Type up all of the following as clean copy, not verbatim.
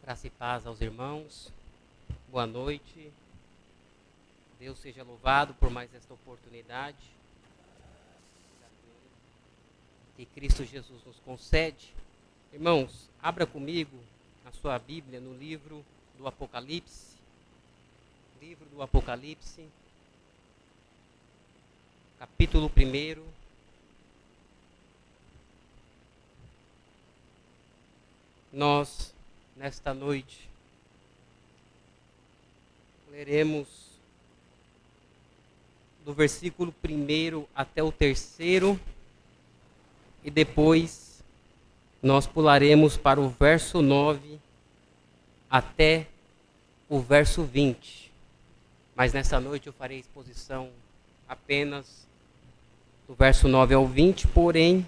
Graça e paz aos irmãos. Boa noite. Deus seja louvado por mais esta oportunidade que Cristo Jesus nos concede. Irmãos, abra comigo a sua Bíblia no livro do Apocalipse. Livro do Apocalipse, capítulo 1. Nós, nesta noite, leremos do versículo 1 até o 3 e depois nós pularemos para o verso 9 até o verso 20. Mas nessa noite eu farei exposição apenas do verso 9 ao 20, porém,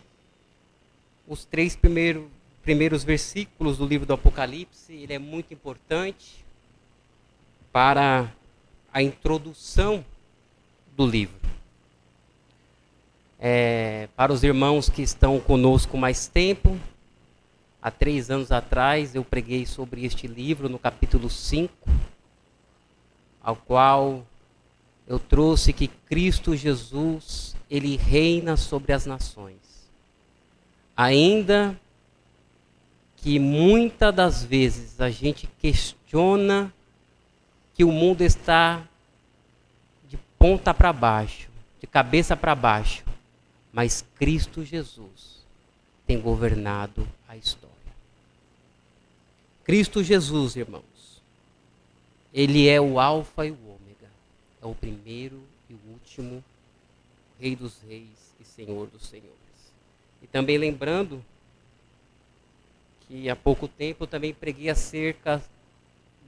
os três primeiros versículos do livro do Apocalipse, ele é muito importante para a introdução do livro. Para os irmãos que estão conosco mais tempo, há 3 anos atrás eu preguei sobre este livro no capítulo 5, ao qual eu trouxe que Cristo Jesus, ele reina sobre as nações. Ainda que muitas das vezes a gente questiona que o mundo está de ponta para baixo, de cabeça para baixo, mas Cristo Jesus tem governado a história. Cristo Jesus, irmãos, ele é o Alfa e o Ômega, é o primeiro e o último, Rei dos Reis e Senhor dos Senhores. E também lembrando que há pouco tempo eu também preguei acerca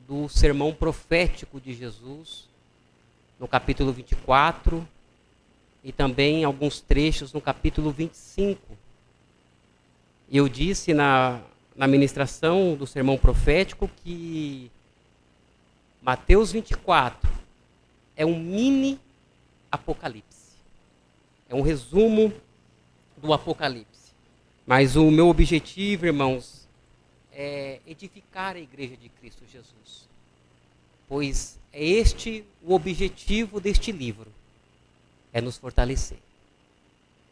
do sermão profético de Jesus, no capítulo 24, e também alguns trechos no capítulo 25. E eu disse na ministração do sermão profético que Mateus 24 é um mini Apocalipse. É um resumo do Apocalipse. Mas o meu objetivo, irmãos, é edificar a igreja de Cristo Jesus. Pois é este o objetivo deste livro. É nos fortalecer.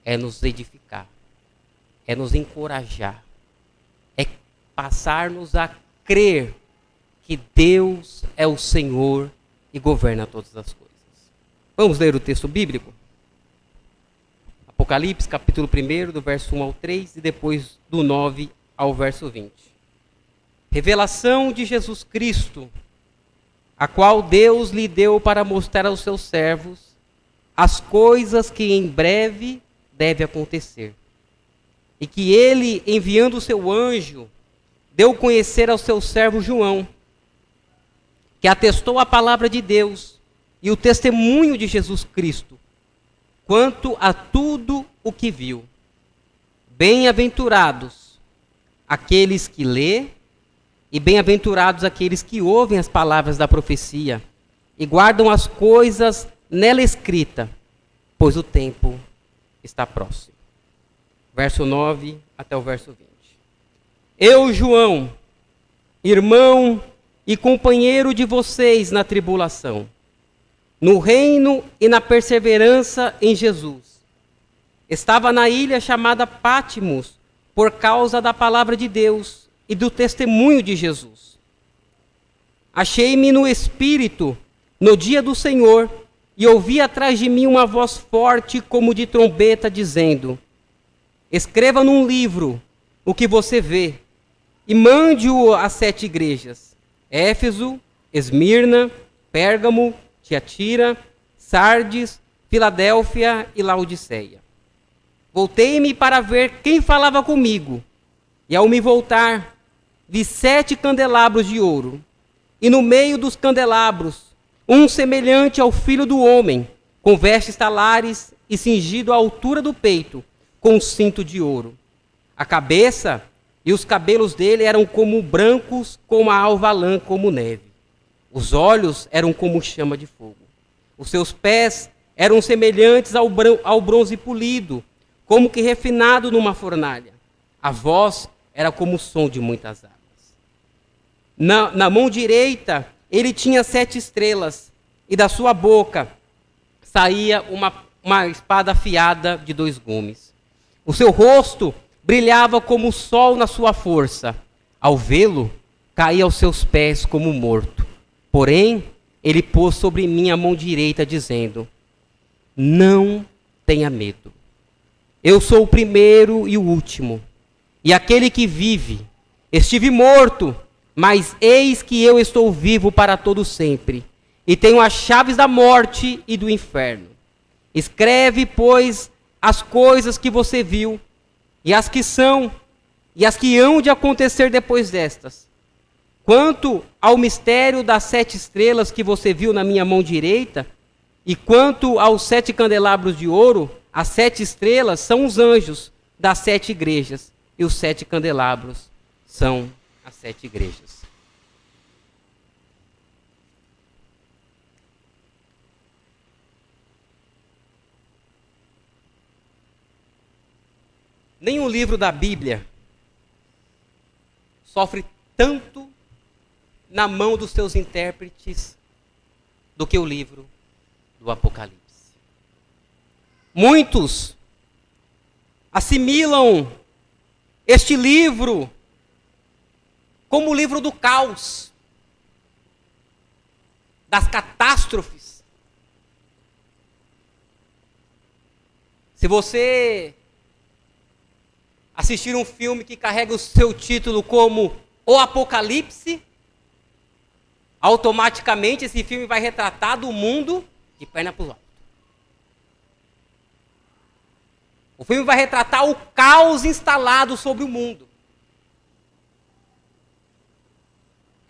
É nos edificar. É nos encorajar. É passar-nos a crer que Deus é o Senhor e governa todas as coisas. Vamos ler o texto bíblico? Apocalipse, capítulo 1, do verso 1 ao 3 e depois do 9 ao verso 20. Revelação de Jesus Cristo, a qual Deus lhe deu para mostrar aos seus servos as coisas que em breve deve acontecer. E que ele, enviando o seu anjo, deu conhecer ao seu servo João, que atestou a palavra de Deus e o testemunho de Jesus Cristo, quanto a tudo o que viu. Bem-aventurados aqueles que lê, e bem-aventurados aqueles que ouvem as palavras da profecia, e guardam as coisas nela escritas, pois o tempo está próximo. Verso 9 até o verso 20. Eu, João, irmão e companheiro de vocês na tribulação, no reino e na perseverança em Jesus. Estava na ilha chamada Pátimos, por causa da palavra de Deus e do testemunho de Jesus. Achei-me no Espírito, no dia do Senhor, e ouvi atrás de mim uma voz forte como de trombeta, dizendo: escreva num livro o que você vê, e mande-o às 7 igrejas: Éfeso, Esmirna, Pérgamo, Tiatira, Sardes, Filadélfia e Laodiceia. Voltei-me para ver quem falava comigo, e ao me voltar, vi 7 candelabros de ouro, e no meio dos candelabros, um semelhante ao Filho do Homem, com vestes talares e cingido à altura do peito, com um cinto de ouro. A cabeça e os cabelos dele eram como brancos, como a alva lã, como neve. Os olhos eram como chama de fogo. Os seus pés eram semelhantes ao bronze polido, como que refinado numa fornalha. A voz era como o som de muitas águas. Na mão direita, ele tinha 7 estrelas, e da sua boca saía uma espada afiada de 2 gumes. O seu rosto brilhava como o sol na sua força. Ao vê-lo, caí aos seus pés como morto. Porém, ele pôs sobre mim a mão direita, dizendo: não tenha medo. Eu sou o primeiro e o último, e aquele que vive. Estive morto, mas eis que eu estou vivo para todo sempre, e tenho as chaves da morte e do inferno. Escreve, pois, as coisas que você viu, e as que são, e as que hão de acontecer depois destas. Quanto ao mistério das 7 estrelas que você viu na minha mão direita, e quanto aos 7 candelabros de ouro, as 7 estrelas são os anjos das 7 igrejas, e os 7 candelabros são as 7 igrejas. Nenhum livro da Bíblia sofre tanto na mão dos seus intérpretes do que o livro do Apocalipse. Muitos assimilam este livro como o livro do caos, das catástrofes. Se você assistir um filme que carrega o seu título como O Apocalipse, automaticamente esse filme vai retratar do mundo de perna para o alto. O filme vai retratar o caos instalado sobre o mundo.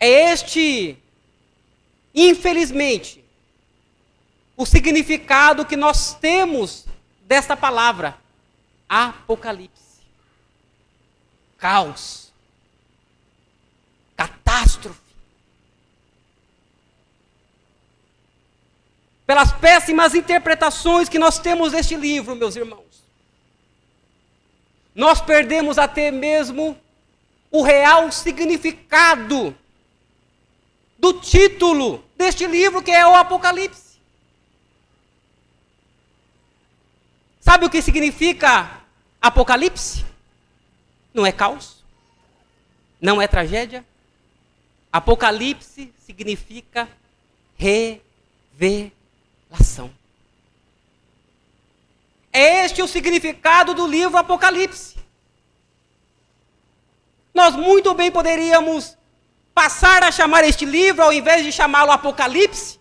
É este, infelizmente, o significado que nós temos desta palavra, Apocalipse. Caos, catástrofe. Pelas péssimas interpretações que nós temos deste livro, meus irmãos, nós perdemos até mesmo o real significado do título deste livro, que é o Apocalipse. Sabe o que significa Apocalipse? Não é caos, não é tragédia. Apocalipse significa revelação. É este o significado do livro Apocalipse. Nós muito bem poderíamos passar a chamar este livro, ao invés de chamá-lo Apocalipse,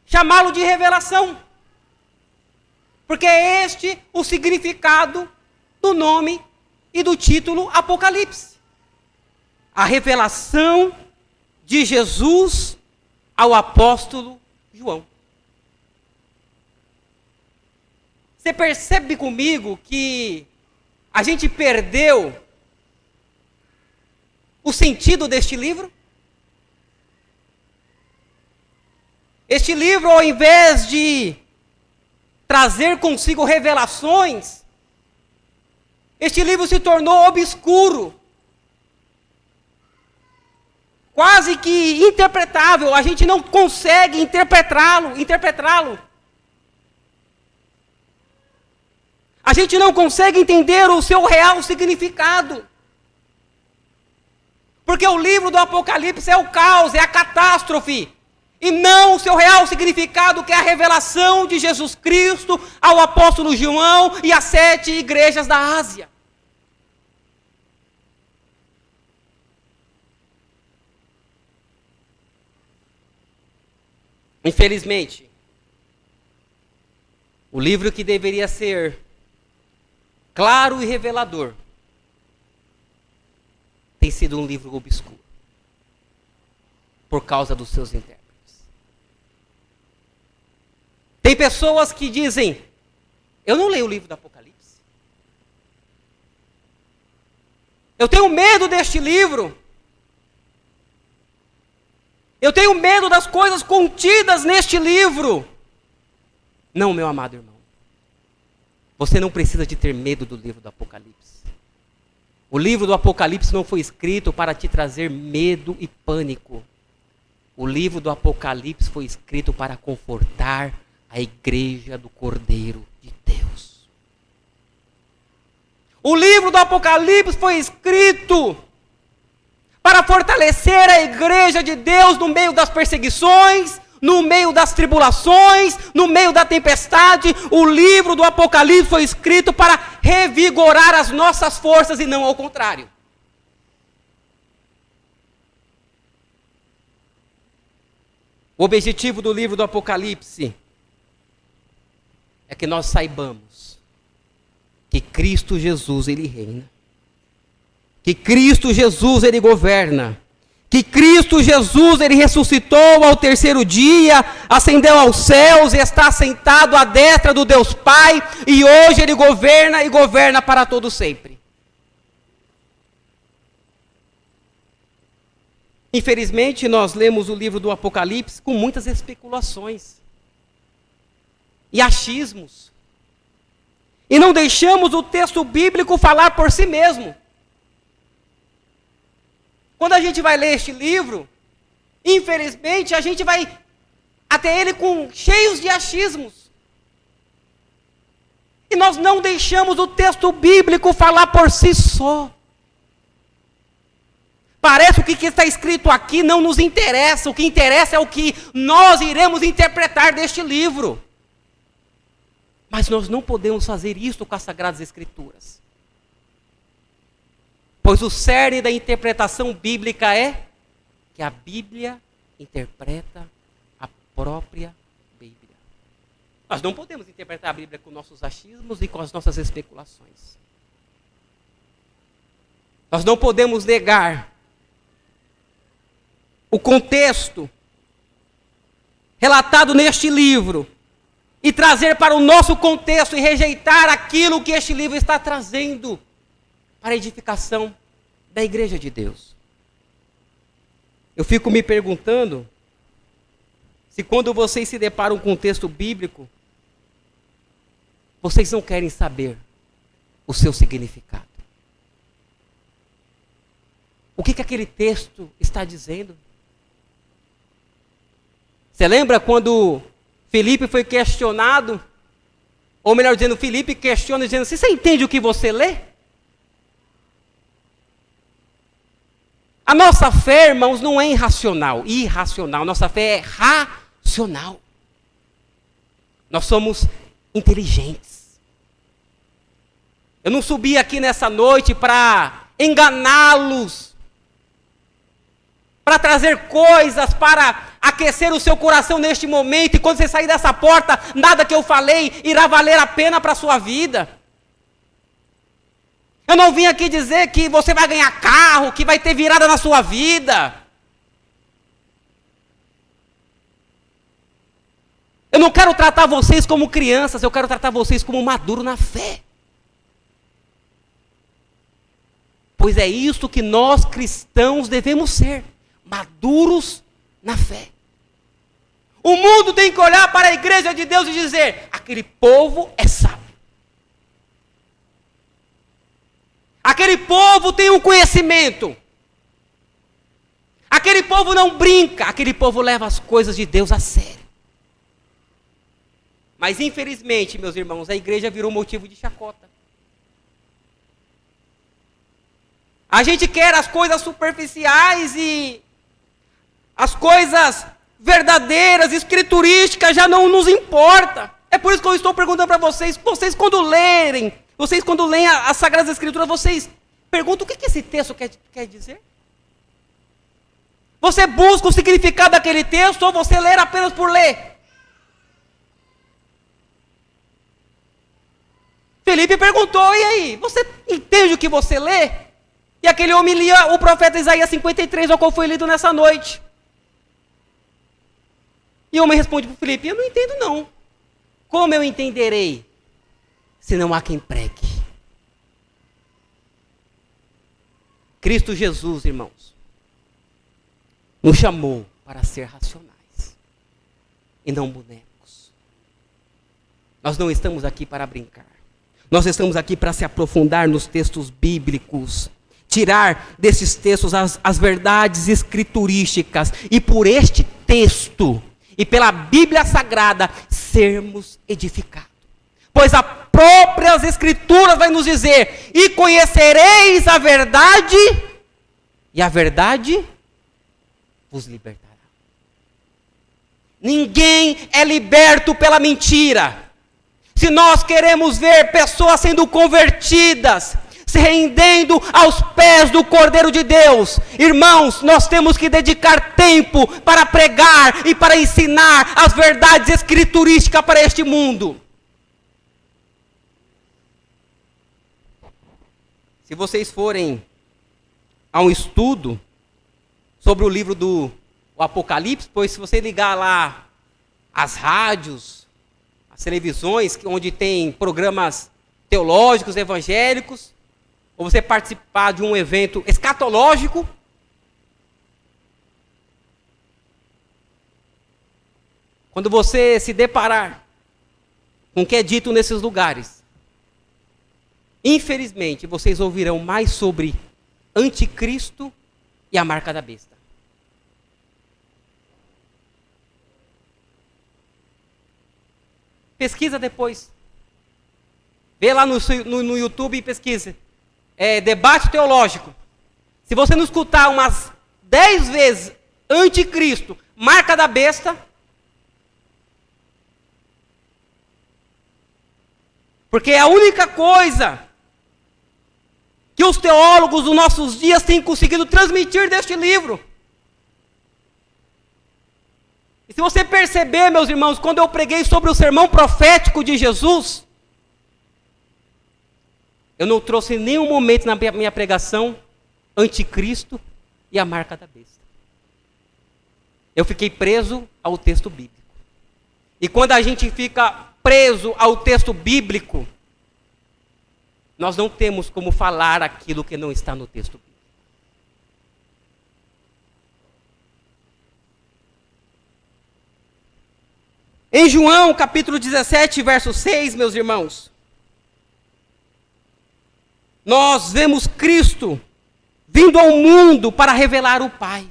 chamá-lo de revelação. Porque é este o significado do nome e do título Apocalipse. A revelação de Jesus ao apóstolo João. Você percebe comigo que a gente perdeu o sentido deste livro? Este livro, ao invés de trazer consigo revelações, este livro se tornou obscuro, quase que interpretável. A gente não consegue interpretá-lo. A gente não consegue entender o seu real significado. Porque o livro do Apocalipse é o caos, é a catástrofe, e não o seu real significado, que é a revelação de Jesus Cristo ao apóstolo João e às 7 igrejas da Ásia. Infelizmente, o livro que deveria ser claro e revelador tem sido um livro obscuro por causa dos seus intérpretes. Tem pessoas que dizem: eu não leio o livro do Apocalipse. Eu tenho medo deste livro. Eu tenho medo das coisas contidas neste livro. Não, meu amado irmão. Você não precisa de ter medo do livro do Apocalipse. O livro do Apocalipse não foi escrito para te trazer medo e pânico. O livro do Apocalipse foi escrito para confortar a igreja do Cordeiro de Deus. O livro do Apocalipse foi escrito para fortalecer a igreja de Deus no meio das perseguições, no meio das tribulações, no meio da tempestade. O livro do Apocalipse foi escrito para revigorar as nossas forças e não ao contrário. O objetivo do livro do Apocalipse é que nós saibamos que Cristo Jesus, Ele reina. Que Cristo Jesus, Ele governa. Que Cristo Jesus, Ele ressuscitou ao terceiro dia, ascendeu aos céus e está sentado à destra do Deus Pai. E hoje Ele governa e governa para todo sempre. Infelizmente, nós lemos o livro do Apocalipse com muitas especulações e achismos. E não deixamos o texto bíblico falar por si mesmo. Quando a gente vai ler este livro, infelizmente, a gente vai até ele cheios de achismos. E nós não deixamos o texto bíblico falar por si só. Parece que o que está escrito aqui não nos interessa. O que interessa é o que nós iremos interpretar deste livro. Mas nós não podemos fazer isso com as Sagradas Escrituras. Pois o cerne da interpretação bíblica é que a Bíblia interpreta a própria Bíblia. Nós não podemos interpretar a Bíblia com nossos achismos e com as nossas especulações. Nós não podemos negar o contexto relatado neste livro e trazer para o nosso contexto e rejeitar aquilo que este livro está trazendo para a edificação da igreja de Deus. Eu fico me perguntando se quando vocês se deparam com um texto bíblico, vocês não querem saber o seu significado. O que aquele texto está dizendo? Você lembra quando Filipe foi questionado? Ou melhor dizendo, Filipe questiona dizendo, você entende o que você lê? A nossa fé, irmãos, não é irracional. Nossa fé é racional. Nós somos inteligentes. Eu não subi aqui nessa noite para enganá-los, para trazer coisas, para aquecer o seu coração neste momento, e quando você sair dessa porta, nada que eu falei irá valer a pena para a sua vida. Eu não vim aqui dizer que você vai ganhar carro, que vai ter virada na sua vida. Eu não quero tratar vocês como crianças, eu quero tratar vocês como maduros na fé. Pois é isso que nós cristãos devemos ser, maduros na fé. O mundo tem que olhar para a igreja de Deus e dizer, aquele povo é sábio. Aquele povo tem um conhecimento. Aquele povo não brinca. Aquele povo leva as coisas de Deus a sério. Mas infelizmente, meus irmãos, a igreja virou motivo de chacota. A gente quer as coisas superficiais e as coisas verdadeiras, escriturísticas, já não nos importa. É por isso que eu estou perguntando para vocês quando leem as Sagradas Escrituras, vocês perguntam o que esse texto quer dizer? Você busca o significado daquele texto ou você lê apenas por ler? Felipe perguntou, e aí? Você entende o que você lê? E aquele homem lia o profeta Isaías 53, ao qual foi lido nessa noite. E o homem responde para Felipe, eu não entendo não. Como eu entenderei? Se não há quem pregue. Cristo Jesus, irmãos, nos chamou para ser racionais e não bonecos. Nós não estamos aqui para brincar. Nós estamos aqui para se aprofundar nos textos bíblicos. tirar desses textos as verdades escriturísticas e por este texto e pela Bíblia Sagrada sermos edificados. Pois as próprias Escrituras vai nos dizer: e conhecereis a verdade, e a verdade vos libertará. Ninguém é liberto pela mentira. Se nós queremos ver pessoas sendo convertidas, se rendendo aos pés do Cordeiro de Deus, irmãos, nós temos que dedicar tempo para pregar e para ensinar as verdades escriturísticas para este mundo. Se vocês forem a um estudo sobre o livro do Apocalipse, pois se você ligar lá as rádios, as televisões, onde tem programas teológicos, evangélicos, ou você participar de um evento escatológico, quando você se deparar com o que é dito nesses lugares, infelizmente vocês ouvirão mais sobre anticristo e a marca da besta. Pesquisa depois. Vê lá no YouTube e pesquisa. Debate teológico. Se você não escutar umas 10 vezes anticristo, marca da besta, porque é a única coisa que os teólogos dos nossos dias têm conseguido transmitir deste livro. E se você perceber, meus irmãos, quando eu preguei sobre o sermão profético de Jesus, eu não trouxe em nenhum momento na minha pregação anticristo e a marca da besta. Eu fiquei preso ao texto bíblico. E quando a gente fica preso ao texto bíblico, nós não temos como falar aquilo que não está no texto bíblico. Em João, capítulo 17, verso 6, meus irmãos, nós vemos Cristo vindo ao mundo para revelar o Pai.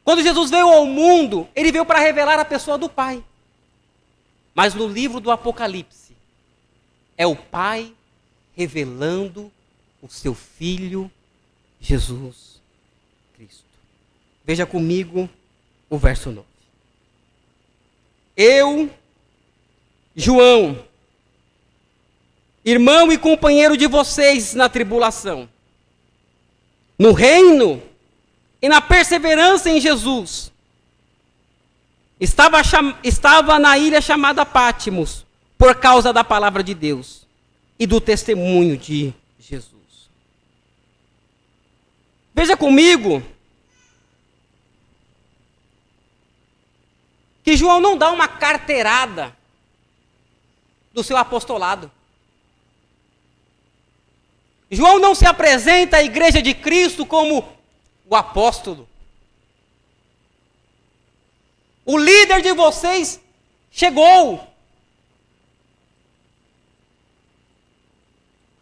Quando Jesus veio ao mundo, ele veio para revelar a pessoa do Pai. Mas no livro do Apocalipse, é o Pai revelando o seu Filho, Jesus Cristo. Veja comigo o verso 9. Eu, João, irmão e companheiro de vocês na tribulação, no reino e na perseverança em Jesus, estava na ilha chamada Pátimos, por causa da palavra de Deus e do testemunho de Jesus. Veja comigo que João não dá uma carteirada do seu apostolado. João não se apresenta à igreja de Cristo como o apóstolo. O líder de vocês chegou.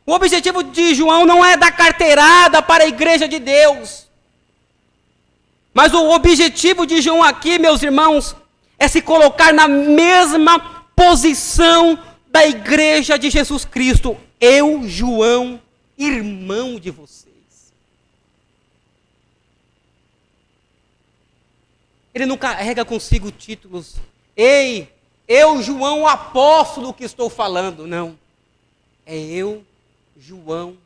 O objetivo de João não é dar carteirada para a igreja de Deus. Mas o objetivo de João aqui, meus irmãos, é se colocar na mesma posição da igreja de Jesus Cristo. Eu, João, irmão de vocês. Ele não carrega consigo títulos. Ei, eu, João, o apóstolo que estou falando. Não. É eu, João,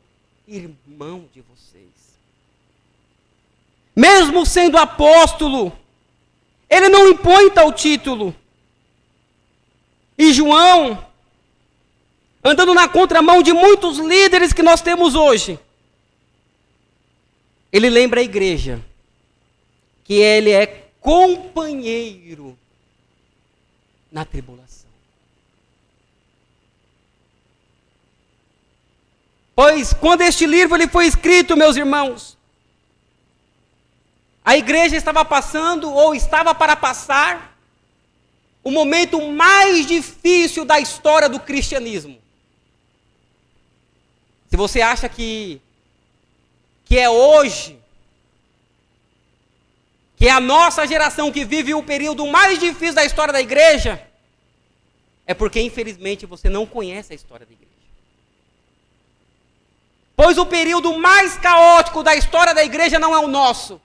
irmão de vocês. Mesmo sendo apóstolo, ele não impõe tal título. E João, andando na contramão de muitos líderes que nós temos hoje, ele lembra a igreja que ele é companheiro na tribulação. Pois quando este livro ele foi escrito, meus irmãos, a igreja estava passando, ou estava para passar, o momento mais difícil da história do cristianismo. Se você acha que que é hoje, que é a nossa geração que vive o período mais difícil da história da igreja, é porque, infelizmente, você não conhece a história da igreja. Pois o período mais caótico da história da igreja não é o nosso,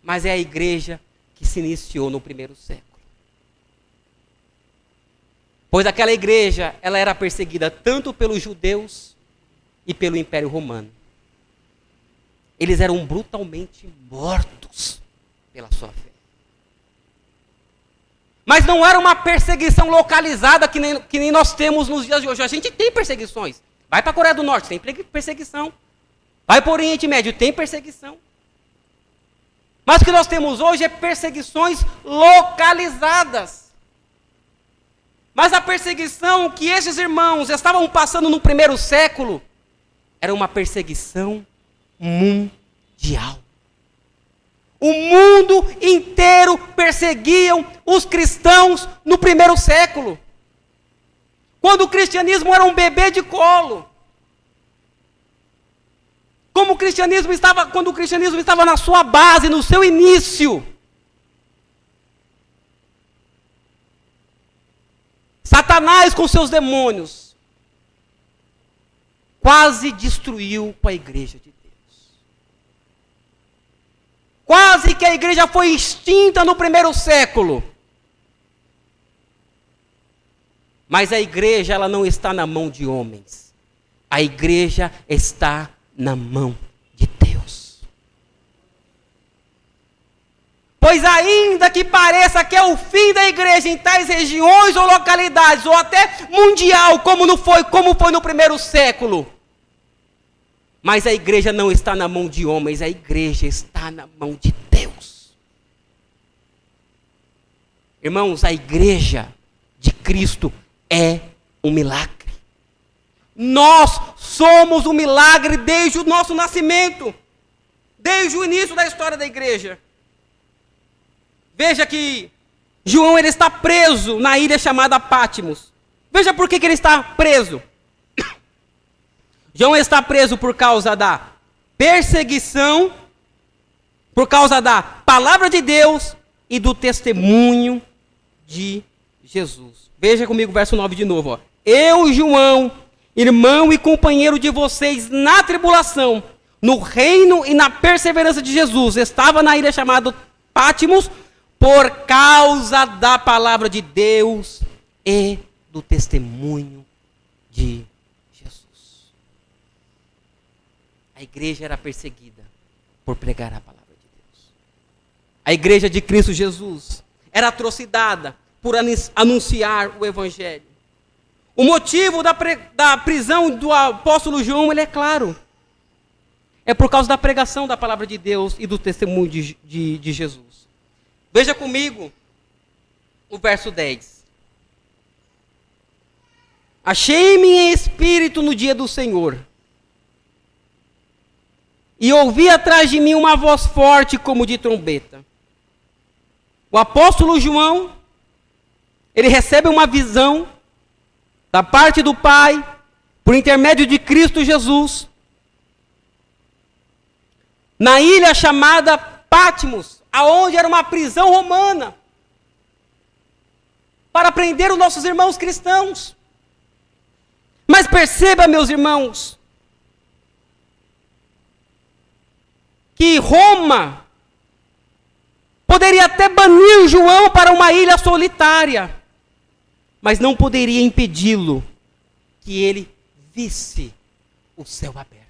mas é a igreja que se iniciou no primeiro século. Pois aquela igreja, ela era perseguida tanto pelos judeus e pelo Império Romano. Eles eram brutalmente mortos pela sua fé. Mas não era uma perseguição localizada que nem nós temos nos dias de hoje. A gente tem perseguições. Vai para a Coreia do Norte, tem perseguição. Vai para o Oriente Médio, tem perseguição. Mas o que nós temos hoje é perseguições localizadas. Mas a perseguição que esses irmãos estavam passando no primeiro século era uma perseguição mundial. O mundo inteiro perseguiam os cristãos no primeiro século. Quando o cristianismo era um bebê de colo. Quando o cristianismo estava na sua base, no seu início. Satanás com seus demônios quase destruiu a igreja de Deus. Quase que a igreja foi extinta no primeiro século. Mas a igreja, ela não está na mão de homens. A igreja está na mão de Deus. Pois ainda que pareça que é o fim da igreja em tais regiões ou localidades, ou até mundial, como foi no primeiro século, mas a igreja não está na mão de homens, a igreja está na mão de Deus. Irmãos, a igreja de Cristo é um milagre. Nós somos um milagre desde o nosso nascimento, desde o início da história da igreja. Veja que João, ele está preso na ilha chamada Patmos. Veja por que ele está preso. João está preso por causa da perseguição, por causa da palavra de Deus e do testemunho de Jesus. Veja comigo o verso 9 de novo. Ó. Eu, João, irmão e companheiro de vocês na tribulação, no reino e na perseverança de Jesus, estava na ilha chamada Patmos por causa da palavra de Deus e do testemunho de Jesus. A igreja era perseguida por pregar a palavra de Deus. A igreja de Cristo Jesus era atrocidada por anunciar o evangelho. O motivo da prisão do apóstolo João, ele é claro. É por causa da pregação da palavra de Deus e do testemunho de Jesus. Veja comigo o verso 10. Achei-me em espírito no dia do Senhor, e ouvi atrás de mim uma voz forte como de trombeta. O apóstolo João, ele recebe uma visão da parte do Pai, por intermédio de Cristo Jesus, na ilha chamada Patmos, aonde era uma prisão romana, para prender os nossos irmãos cristãos. Mas perceba, meus irmãos, que Roma poderia até banir João para uma ilha solitária, mas não poderia impedi-lo que ele visse o céu aberto.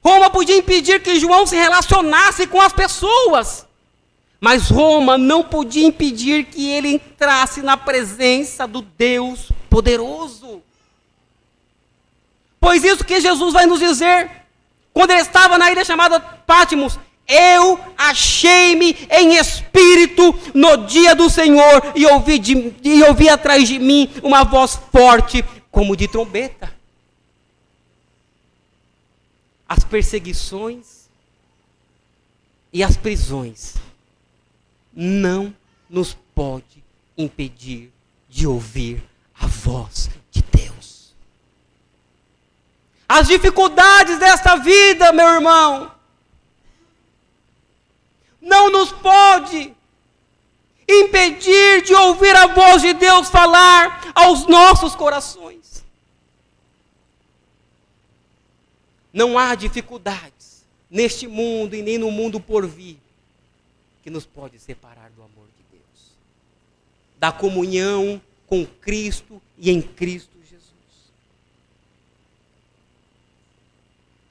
Roma podia impedir que João se relacionasse com as pessoas, mas Roma não podia impedir que ele entrasse na presença do Deus poderoso. Pois isso que Jesus vai nos dizer, quando ele estava na ilha chamada Patmos: eu achei-me em espírito no dia do Senhor e ouvi atrás de mim uma voz forte como de trombeta. As perseguições e as prisões não nos pode impedir de ouvir a voz de Deus. As dificuldades desta vida, meu irmão, não nos pode impedir de ouvir a voz de Deus falar aos nossos corações. Não há dificuldades neste mundo e nem no mundo por vir que nos pode separar do amor de Deus, da comunhão com Cristo e em Cristo Jesus.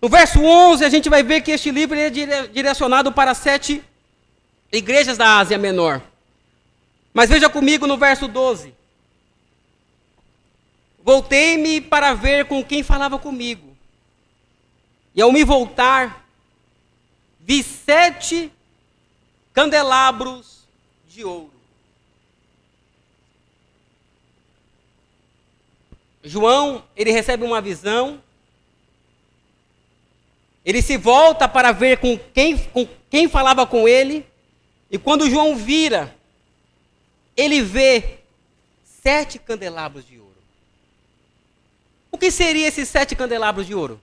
No verso 11, a gente vai ver que este livro é direcionado para 7 igrejas da Ásia Menor. Mas veja comigo no verso 12. Voltei-me para ver com quem falava comigo. E ao me voltar, vi 7 candelabros de ouro. João, ele recebe uma visão. Ele se volta para ver com quem falava com ele. E quando João vira, ele vê 7 candelabros de ouro. O que seriam esses 7 candelabros de ouro?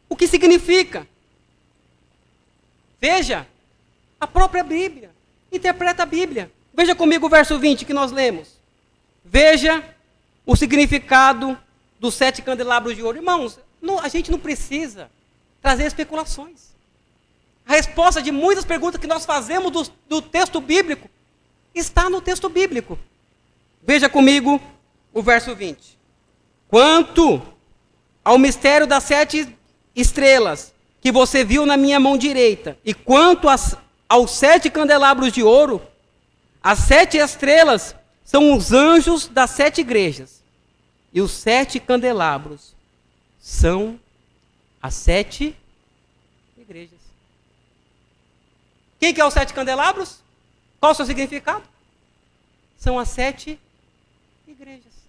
O que significa? Veja, a própria Bíblia interpreta a Bíblia. Veja comigo o verso 20 que nós lemos. Veja o significado dos 7 candelabros de ouro. Irmãos, a gente não precisa trazer especulações. A resposta de muitas perguntas que nós fazemos do texto bíblico está no texto bíblico. Veja comigo o verso 20. Quanto ao mistério das 7 estrelas que você viu na minha mão direita, e quanto aos 7 candelabros de ouro, as 7 estrelas são os anjos das 7 igrejas, e os 7 candelabros são as 7 igrejas. Quem que é os 7 candelabros? Qual o seu significado? São as 7 igrejas.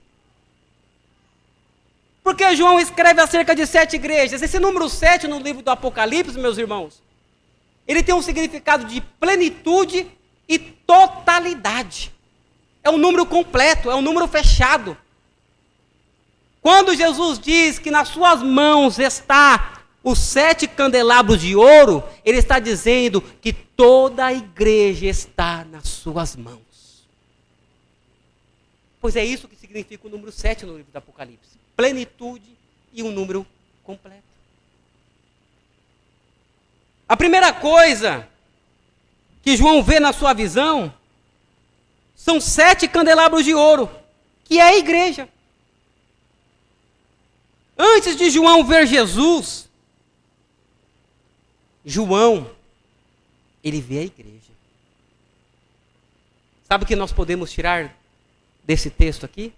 Por que João escreve acerca de 7 igrejas? Esse número 7 no livro do Apocalipse, meus irmãos, ele tem um significado de plenitude e totalidade. É um número completo, é um número fechado. Quando Jesus diz que nas suas mãos está os 7 candelabros de ouro, ele está dizendo que toda a igreja está nas suas mãos. Pois é isso que significa o número 7 no livro do Apocalipse. Plenitude e um número completo. A primeira coisa que João vê na sua visão são 7 candelabros de ouro, que é a igreja. Antes de João ver Jesus, João, ele vê a igreja. Sabe o que nós podemos tirar desse texto aqui?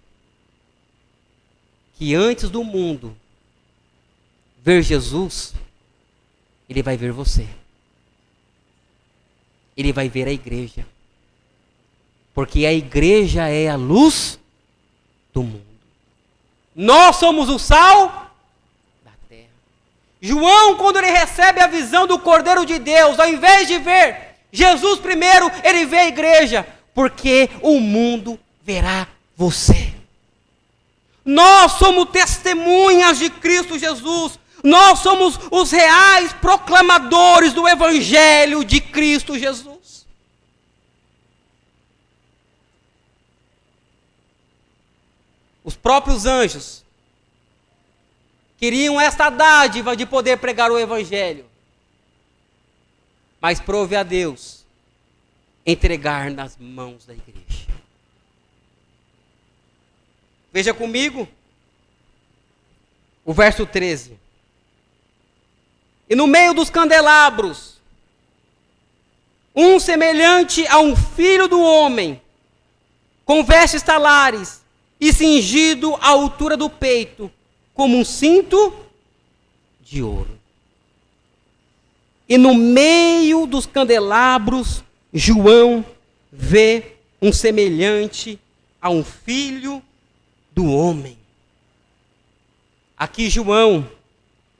Que antes do mundo ver Jesus, ele vai ver você. Ele vai ver a igreja. Porque a igreja é a luz do mundo. Nós somos o sal da terra. João, quando ele recebe a visão do Cordeiro de Deus, ao invés de ver Jesus primeiro, ele vê a igreja. Porque o mundo verá você. Nós somos testemunhas de Cristo Jesus. Nós somos os reais proclamadores do Evangelho de Cristo Jesus. Os próprios anjos queriam esta dádiva de poder pregar o Evangelho. Mas prove a Deus entregar nas mãos da igreja. Veja comigo o verso 13. E no meio dos candelabros, um semelhante a um filho do homem, com vestes talares e cingido à altura do peito, como um cinto de ouro. E no meio dos candelabros, João vê um semelhante a um filho do homem. Aqui João,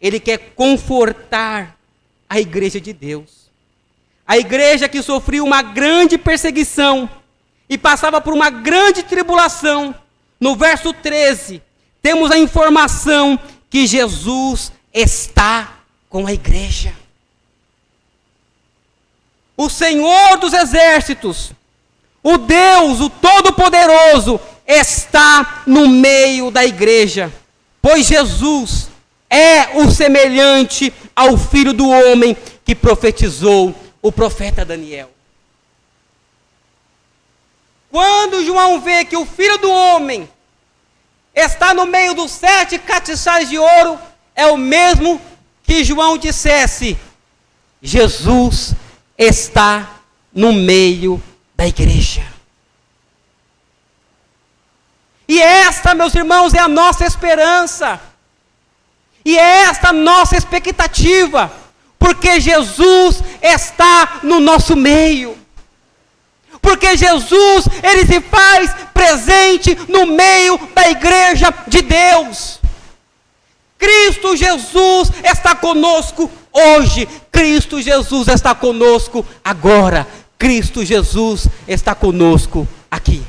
ele quer confortar a igreja de Deus. A igreja que sofreu uma grande perseguição e passava por uma grande tribulação. No verso 13, temos a informação que Jesus está com a igreja. O Senhor dos exércitos, o Deus, o Todo-Poderoso, está no meio da igreja, pois Jesus é o semelhante ao Filho do Homem que profetizou o profeta Daniel. Quando João vê que o Filho do Homem está no meio dos 7 castiçais de ouro, é o mesmo que João dissesse: Jesus está no meio da igreja. E esta, meus irmãos, é a nossa esperança. E é esta a nossa expectativa, porque Jesus está no nosso meio. Porque Jesus, ele se faz presente no meio da igreja de Deus. Cristo Jesus está conosco hoje. Cristo Jesus está conosco agora. Cristo Jesus está conosco aqui.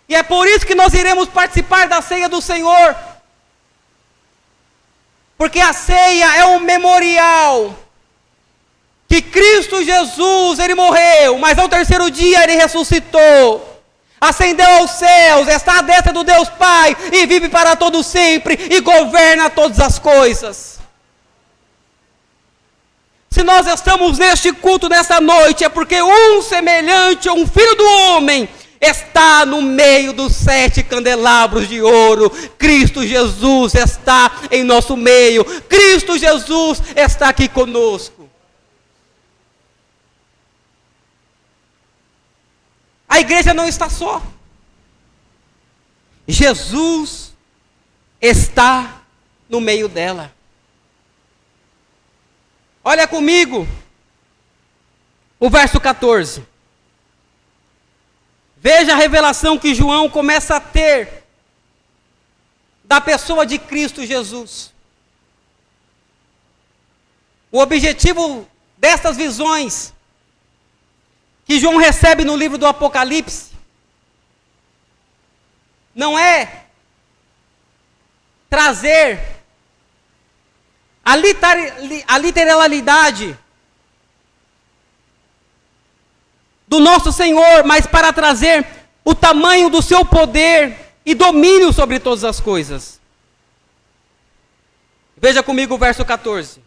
E é por isso que nós iremos participar da ceia do Senhor. Porque a ceia é um memorial que Cristo Jesus, ele morreu, mas ao terceiro dia ele ressuscitou, ascendeu aos céus, está à destra do Deus Pai e vive para todo sempre e governa todas as coisas. Se nós estamos neste culto nesta noite, é porque um semelhante a um Filho do Homem está no meio dos 7 candelabros de ouro. Cristo Jesus está em nosso meio. Cristo Jesus está aqui conosco. A igreja não está só. Jesus está no meio dela. Olha comigo o verso 14. Veja a revelação que João começa a ter da pessoa de Cristo Jesus. O objetivo destas visões que João recebe no livro do Apocalipse não é trazer a literalidade do nosso Senhor, mas para trazer o tamanho do seu poder e domínio sobre todas as coisas. Veja comigo o verso 14.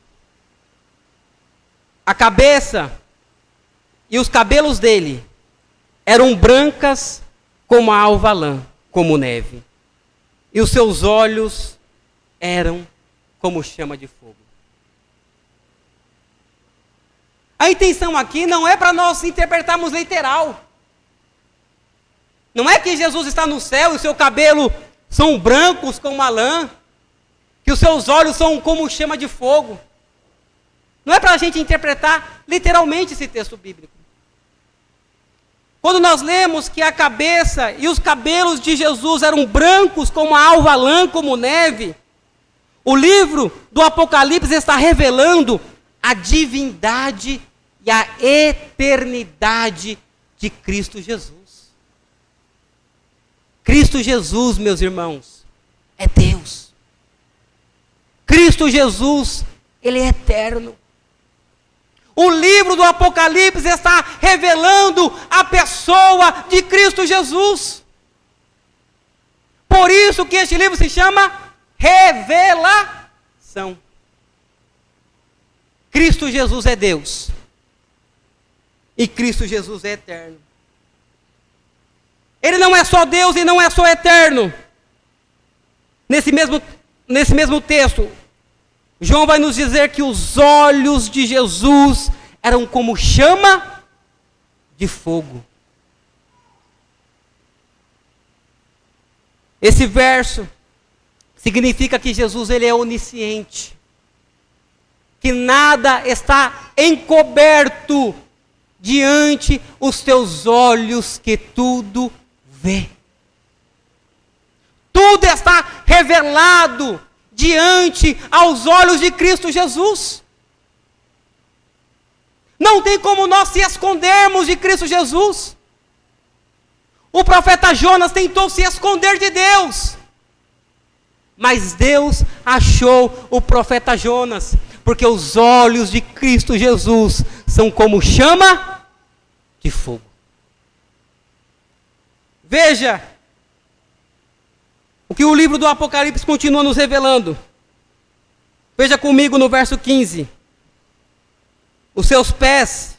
A cabeça e os cabelos dele eram brancas como a alva lã, como neve. E os seus olhos eram como chama de fogo. A intenção aqui não é para nós interpretarmos literal. Não é que Jesus está no céu e o seu cabelo são brancos como a lã, que os seus olhos são como chama de fogo. Não é para a gente interpretar literalmente esse texto bíblico. Quando nós lemos que a cabeça e os cabelos de Jesus eram brancos como a alva lã, como neve, o livro do Apocalipse está revelando a divindade e a eternidade de Cristo Jesus. Cristo Jesus, meus irmãos, é Deus. Cristo Jesus, ele é eterno. O livro do Apocalipse está revelando a pessoa de Cristo Jesus. Por isso que este livro se chama Revelação. Cristo Jesus é Deus. E Cristo Jesus é eterno. Ele não é só Deus e não é só eterno. Nesse mesmo texto, João vai nos dizer que os olhos de Jesus eram como chama de fogo. Esse verso significa que Jesus ele é onisciente, que nada está encoberto diante os teus olhos, que tudo vê. Tudo está revelado diante aos olhos de Cristo Jesus. Não tem como nós se escondermos de Cristo Jesus. O profeta Jonas tentou se esconder de Deus. Mas Deus achou o profeta Jonas, porque os olhos de Cristo Jesus são como chama de fogo. Veja o que o livro do Apocalipse continua nos revelando. Veja comigo no verso 15. Os seus pés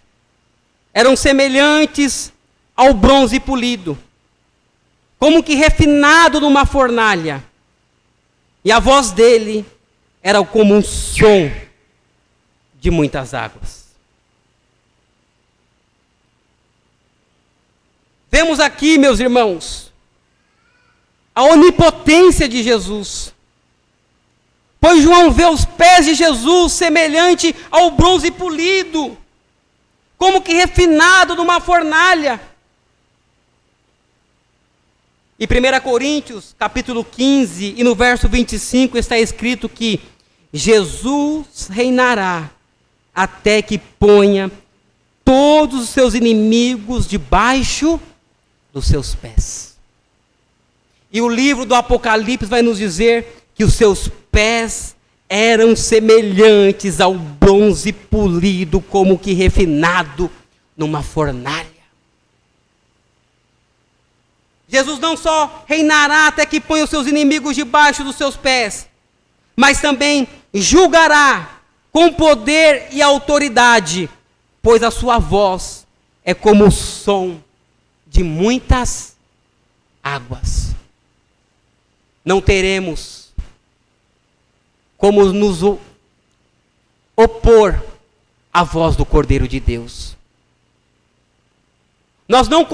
eram semelhantes ao bronze polido, como que refinado numa fornalha. E a voz dele era como um som de muitas águas. Vemos aqui, meus irmãos, a onipotência de Jesus. Pois João vê os pés de Jesus semelhante ao bronze polido, como que refinado numa fornalha. Em 1 Coríntios, capítulo 15, e no verso 25, está escrito que Jesus reinará até que ponha todos os seus inimigos debaixo dos seus pés. E o livro do Apocalipse vai nos dizer que os seus pés eram semelhantes ao bronze polido, como que refinado numa fornalha. Jesus não só reinará até que ponha os seus inimigos debaixo dos seus pés, mas também julgará com poder e autoridade, pois a sua voz é como o som de muitas águas. Não teremos como nos opor à voz do Cordeiro de Deus. Nós não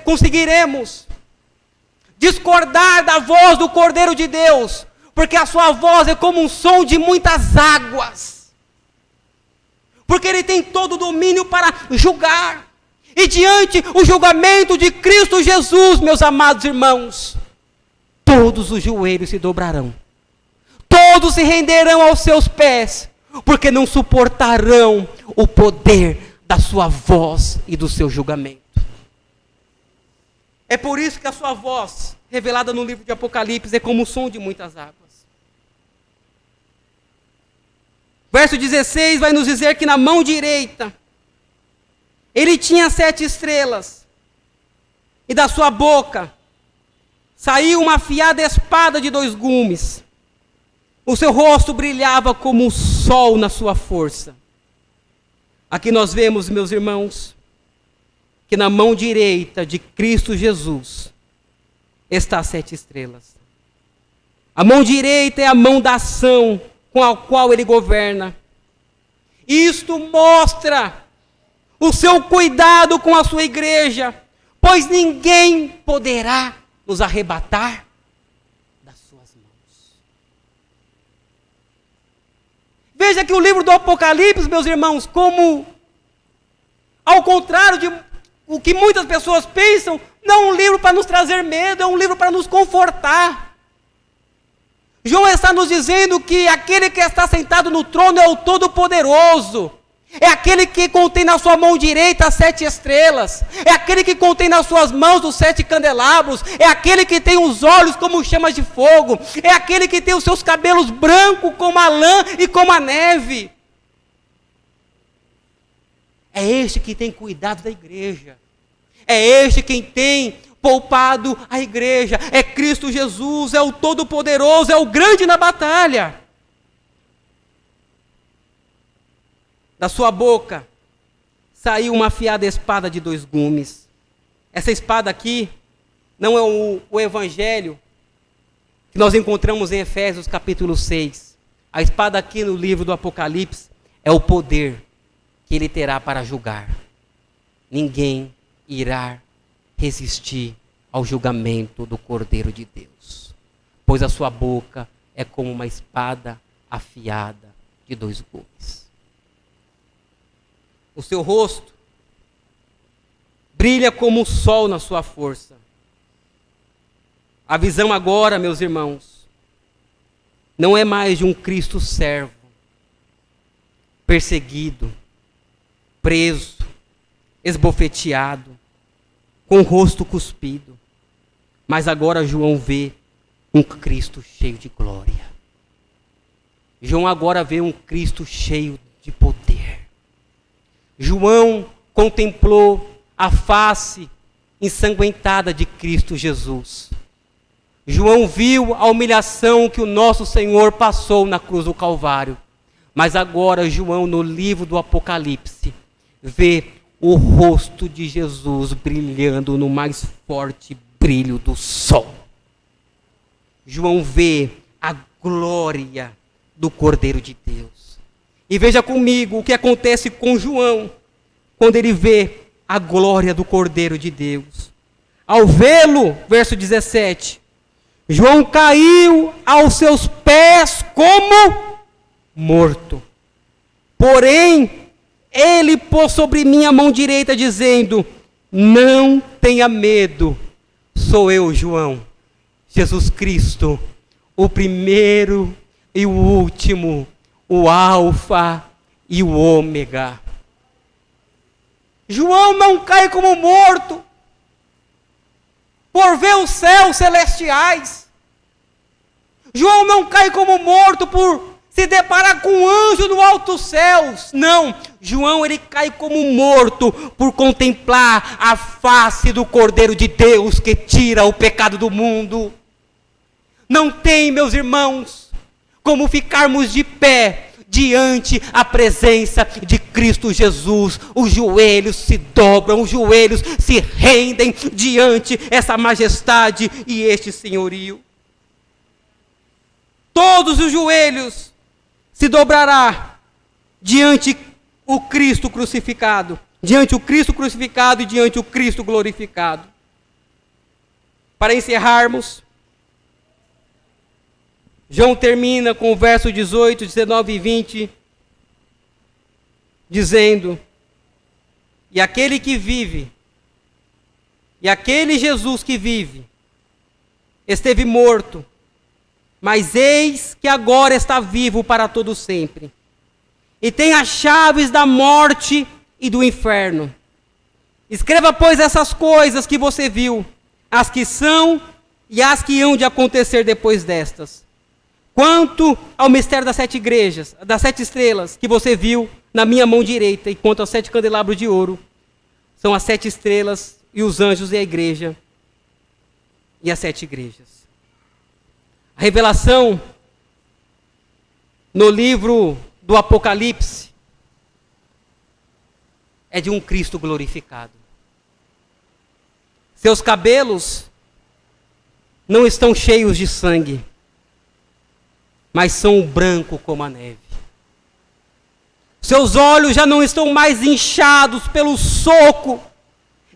conseguiremos discordar da voz do Cordeiro de Deus, porque a sua voz é como um som de muitas águas. Porque ele tem todo o domínio para julgar. E diante o julgamento de Cristo Jesus, meus amados irmãos, todos os joelhos se dobrarão. Todos se renderão aos seus pés, porque não suportarão o poder da sua voz e do seu julgamento. É por isso que a sua voz, revelada no livro de Apocalipse, é como o som de muitas águas. Verso 16 vai nos dizer que na mão direita ele tinha 7 estrelas, e da sua boca saiu uma afiada espada de 2 gumes. O seu rosto brilhava como o sol na sua força. Aqui nós vemos, meus irmãos, que na mão direita de Cristo Jesus está 7 estrelas. A mão direita é a mão da ação com a qual ele governa. Isto mostra o seu cuidado com a sua igreja, pois ninguém poderá nos arrebatar das suas mãos. Veja que o livro do Apocalipse, meus irmãos, como, ao contrário de o que muitas pessoas pensam, não é um livro para nos trazer medo, é um livro para nos confortar. João está nos dizendo que aquele que está sentado no trono é o Todo-Poderoso. É aquele que contém na sua mão direita as 7 estrelas. É aquele que contém nas suas mãos os 7 candelabros. É aquele que tem os olhos como chamas de fogo. É aquele que tem os seus cabelos brancos como a lã e como a neve. É este que tem cuidado da igreja. É este quem tem poupado a igreja. É Cristo Jesus, é o Todo-Poderoso, é o grande na batalha. Da sua boca saiu uma afiada espada de 2 gumes. Essa espada aqui não é o evangelho que nós encontramos em Efésios capítulo 6. A espada aqui no livro do Apocalipse é o poder que ele terá para julgar. Ninguém irá resistir ao julgamento do Cordeiro de Deus, pois a sua boca é como uma espada afiada de 2 gumes. O seu rosto brilha como o sol na sua força. A visão agora, meus irmãos, não é mais de um Cristo servo, perseguido, preso, esbofeteado, com o rosto cuspido. Mas agora João vê um Cristo cheio de glória. João agora vê um Cristo cheio de poder. João contemplou a face ensanguentada de Cristo Jesus. João viu a humilhação que o nosso Senhor passou na cruz do Calvário. Mas agora João, no livro do Apocalipse, vê o rosto de Jesus brilhando no mais forte brilho do sol. João vê a glória do Cordeiro de Deus. E veja comigo o que acontece com João quando ele vê a glória do Cordeiro de Deus. Ao vê-lo, verso 17, João caiu aos seus pés como morto. Porém, ele pôs sobre mim a mão direita, dizendo: não tenha medo, sou eu, João, Jesus Cristo, o primeiro e o último, o Alfa e o Ômega. João não cai como morto por ver os céus celestiais. João não cai como morto por se deparar com um anjo no alto céus. Não, João ele cai como morto por contemplar a face do Cordeiro de Deus que tira o pecado do mundo. Não tem, meus irmãos, como ficarmos de pé diante a presença de Cristo Jesus. Os joelhos se dobram, os joelhos se rendem diante essa majestade e este senhorio. Todos os joelhos se dobrará diante o Cristo crucificado, diante o Cristo crucificado e diante o Cristo glorificado. Para encerrarmos, João termina com o verso 18, 19 e 20, dizendo: e aquele que vive, e aquele Jesus que vive, esteve morto, mas eis que agora está vivo para todo sempre, e tem as chaves da morte e do inferno. Escreva, pois, essas coisas que você viu, as que são e as que hão de acontecer depois destas. Quanto ao mistério das 7 igrejas, das 7 estrelas que você viu na minha mão direita, e quanto aos 7 candelabros de ouro, são as 7 estrelas e os anjos e a igreja, e as 7 igrejas. A revelação no livro do Apocalipse é de um Cristo glorificado. Seus cabelos não estão cheios de sangue, mas são branco como a neve. Seus olhos já não estão mais inchados pelo soco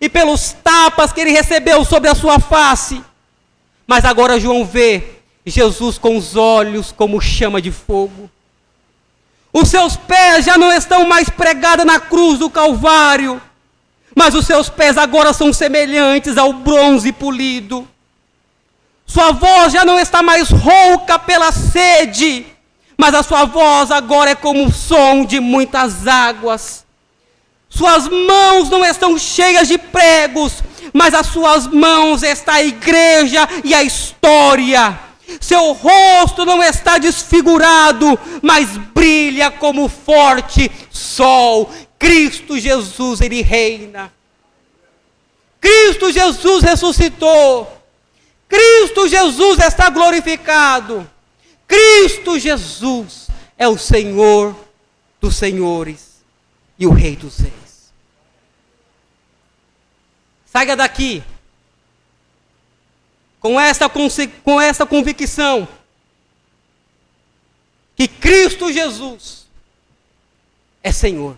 e pelos tapas que ele recebeu sobre a sua face, mas agora João vê Jesus com os olhos como chama de fogo. Os seus pés já não estão mais pregados na cruz do Calvário, mas os seus pés agora são semelhantes ao bronze polido. Sua voz já não está mais rouca pela sede, mas a sua voz agora é como o som de muitas águas. Suas mãos não estão cheias de pregos, mas as suas mãos está a igreja e a história. Seu rosto não está desfigurado, mas brilha como o forte sol. Cristo Jesus, ele reina. Cristo Jesus ressuscitou. Cristo Jesus está glorificado. Cristo Jesus é o Senhor dos senhores e o Rei dos reis. Saia daqui com esta convicção que Cristo Jesus é Senhor.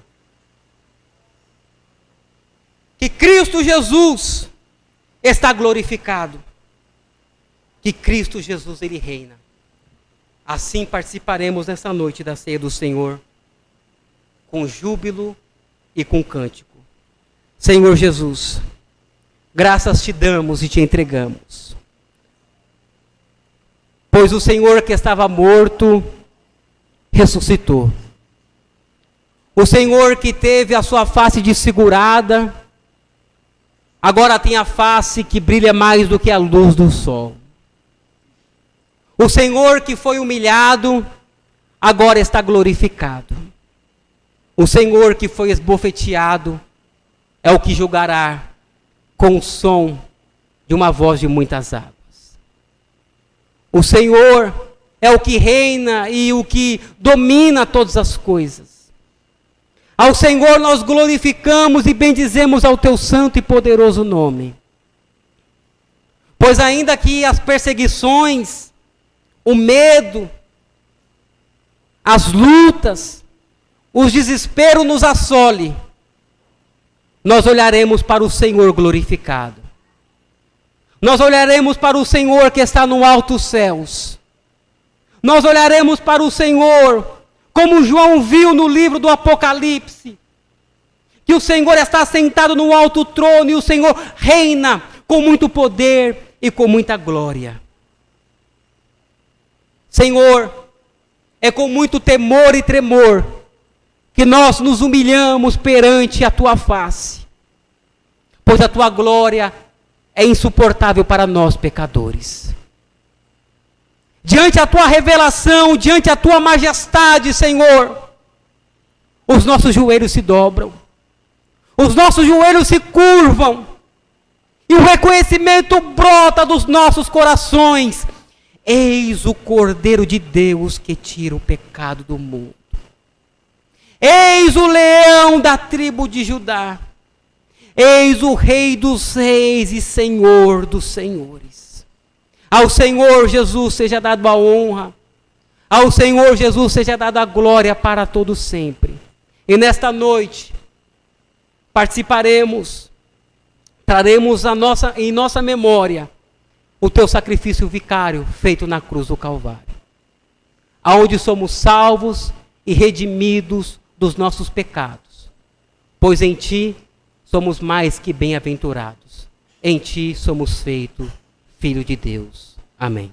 Que Cristo Jesus está glorificado. Que Cristo Jesus, ele reina. Assim participaremos nessa noite da ceia do Senhor, com júbilo e com cântico. Senhor Jesus, graças te damos e te entregamos. Pois o Senhor que estava morto, ressuscitou. O Senhor que teve a sua face desfigurada, agora tem a face que brilha mais do que a luz do sol. O Senhor que foi humilhado, agora está glorificado. O Senhor que foi esbofeteado, é o que julgará com o som de uma voz de muitas águas. O Senhor é o que reina e o que domina todas as coisas. Ao Senhor nós glorificamos e bendizemos ao teu santo e poderoso nome. Pois ainda que as perseguições, o medo, as lutas, os desesperos nos assole, nós olharemos para o Senhor glorificado. Nós olharemos para o Senhor que está no alto céus. Nós olharemos para o Senhor, como João viu no livro do Apocalipse, que o Senhor está sentado no alto trono e o Senhor reina com muito poder e com muita glória. Senhor, é com muito temor e tremor que nós nos humilhamos perante a tua face, pois a tua glória é insuportável para nós pecadores. Diante da tua revelação, diante da tua majestade, Senhor, os nossos joelhos se dobram, os nossos joelhos se curvam, e o reconhecimento brota dos nossos corações. Eis o Cordeiro de Deus que tira o pecado do mundo. Eis o leão da tribo de Judá. Eis o Rei dos reis e Senhor dos senhores. Ao Senhor Jesus seja dado a honra. Ao Senhor Jesus seja dada a glória para todo sempre. E nesta noite, participaremos, traremos em nossa memória o teu sacrifício vicário feito na cruz do Calvário, aonde somos salvos e redimidos dos nossos pecados, pois em ti somos mais que bem-aventurados, em ti somos feitos filho de Deus. Amém.